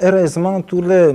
Heureusement, toutes les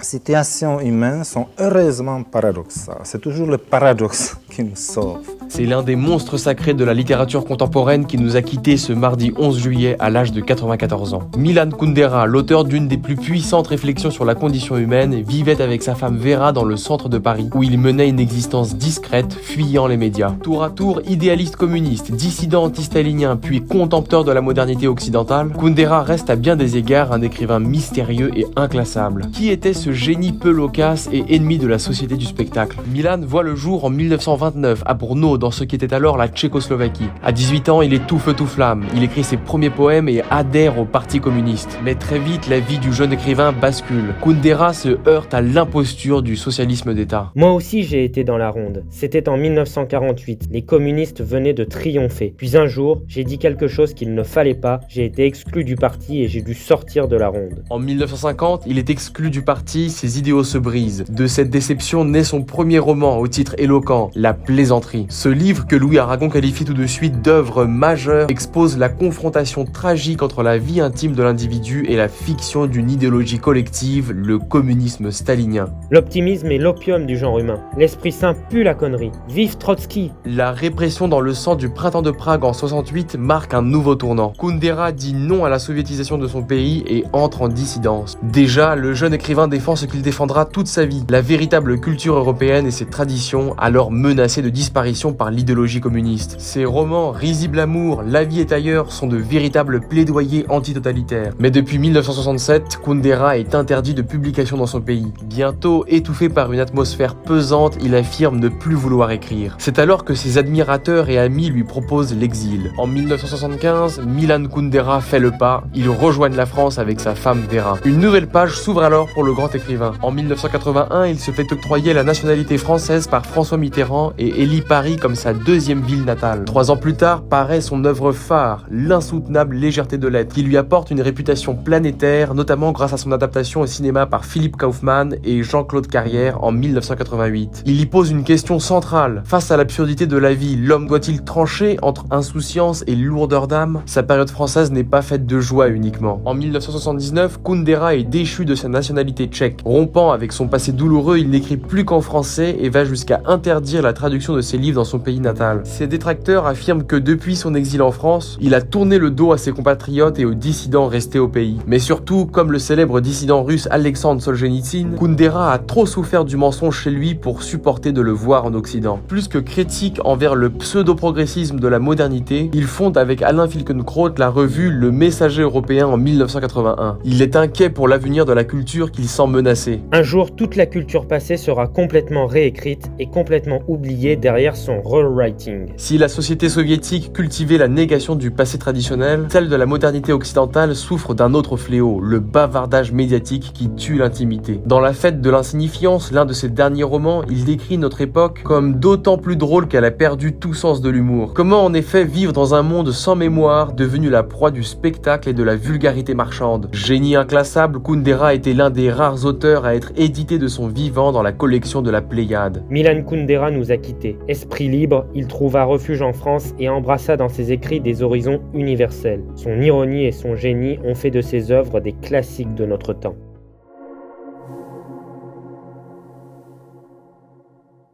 situations humaines sont heureusement paradoxales. C'est toujours le paradoxe qui nous sauve. C'est l'un des monstres sacrés de la littérature contemporaine qui nous a quittés ce mardi 11 juillet à l'âge de 94 ans. Milan Kundera, l'auteur d'une des plus puissantes réflexions sur la condition humaine, vivait avec sa femme Vera dans le centre de Paris, où il menait une existence discrète, fuyant les médias. Tour à tour, idéaliste communiste, dissident anti-stalinien, puis contempteur de la modernité occidentale, Kundera reste à bien des égards un écrivain mystérieux et inclassable. Qui était ce génie peu loquace et ennemi de la société du spectacle? Milan voit le jour en 1929 à Brno, dans ce qui était alors la Tchécoslovaquie. À 18 ans, il est tout feu tout flamme. Il écrit ses premiers poèmes et adhère au Parti communiste. Mais très vite, la vie du jeune écrivain bascule. Kundera se heurte à l'imposture du socialisme d'État. Moi aussi, j'ai été dans la ronde. C'était en 1948. Les communistes venaient de triompher. Puis un jour, j'ai dit quelque chose qu'il ne fallait pas. J'ai été exclu du parti et j'ai dû sortir de la ronde. En 1950, il est exclu du parti, ses idéaux se brisent. De cette déception naît son premier roman au titre éloquent, La plaisanterie. Ce livre, que Louis Aragon qualifie tout de suite d'œuvre majeure, expose la confrontation tragique entre la vie intime de l'individu et la fiction d'une idéologie collective, le communisme stalinien. L'optimisme est l'opium du genre humain. L'esprit sain pue la connerie. Vive Trotsky! La répression dans le sang du printemps de Prague en 68 marque un nouveau tournant. Kundera dit non à la soviétisation de son pays et entre en dissidence. Déjà, le jeune écrivain défend ce qu'il défendra toute sa vie, la véritable culture européenne et ses traditions, alors menacées de disparition par l'idéologie communiste. Ses romans Risible amour, La vie est ailleurs sont de véritables plaidoyers antitotalitaires. Mais depuis 1967, Kundera est interdit de publication dans son pays. Bientôt étouffé par une atmosphère pesante, il affirme ne plus vouloir écrire. C'est alors que ses admirateurs et amis lui proposent l'exil. En 1975, Milan Kundera fait le pas, il rejoint la France avec sa femme Vera. Une nouvelle page s'ouvre alors pour le grand écrivain. En 1981, il se fait octroyer la nationalité française par François Mitterrand et élit Paris comme sa deuxième ville natale. 3 ans plus tard, paraît son œuvre phare, L'insoutenable légèreté de l'être, qui lui apporte une réputation planétaire, notamment grâce à son adaptation au cinéma par Philippe Kaufman et Jean-Claude Carrière en 1988. Il y pose une question centrale. Face à l'absurdité de la vie, l'homme doit-il trancher entre insouciance et lourdeur d'âme? Sa période française n'est pas faite de joie uniquement. En 1979, Kundera est déchu de sa nationalité tchèque. Rompant avec son passé douloureux, il n'écrit plus qu'en français et va jusqu'à interdire la traduction de ses livres dans son pays natal. Ses détracteurs affirment que depuis son exil en France, il a tourné le dos à ses compatriotes et aux dissidents restés au pays. Mais surtout, comme le célèbre dissident russe Alexandre Solzhenitsyn, Kundera a trop souffert du mensonge chez lui pour supporter de le voir en Occident. Plus que critique envers le pseudo-progressisme de la modernité, il fonde avec Alain Finkielkraut la revue Le Messager européen en 1981. Il est inquiet pour l'avenir de la culture qu'il sent menacée. Un jour, toute la culture passée sera complètement réécrite et complètement oubliée derrière son rewriting. Si la société soviétique cultivait la négation du passé traditionnel, celle de la modernité occidentale souffre d'un autre fléau, le bavardage médiatique qui tue l'intimité. Dans La fête de l'insignifiance, l'un de ses derniers romans, il décrit notre époque comme d'autant plus drôle qu'elle a perdu tout sens de l'humour. Comment en effet vivre dans un monde sans mémoire, devenu la proie du spectacle et de la vulgarité marchande? Génie inclassable, Kundera était l'un des rares auteurs à être édité de son vivant dans la collection de la Pléiade. Milan Kundera nous a quittés. Esprit libre, il trouva refuge en France et embrassa dans ses écrits des horizons universels. Son ironie et son génie ont fait de ses œuvres des classiques de notre temps.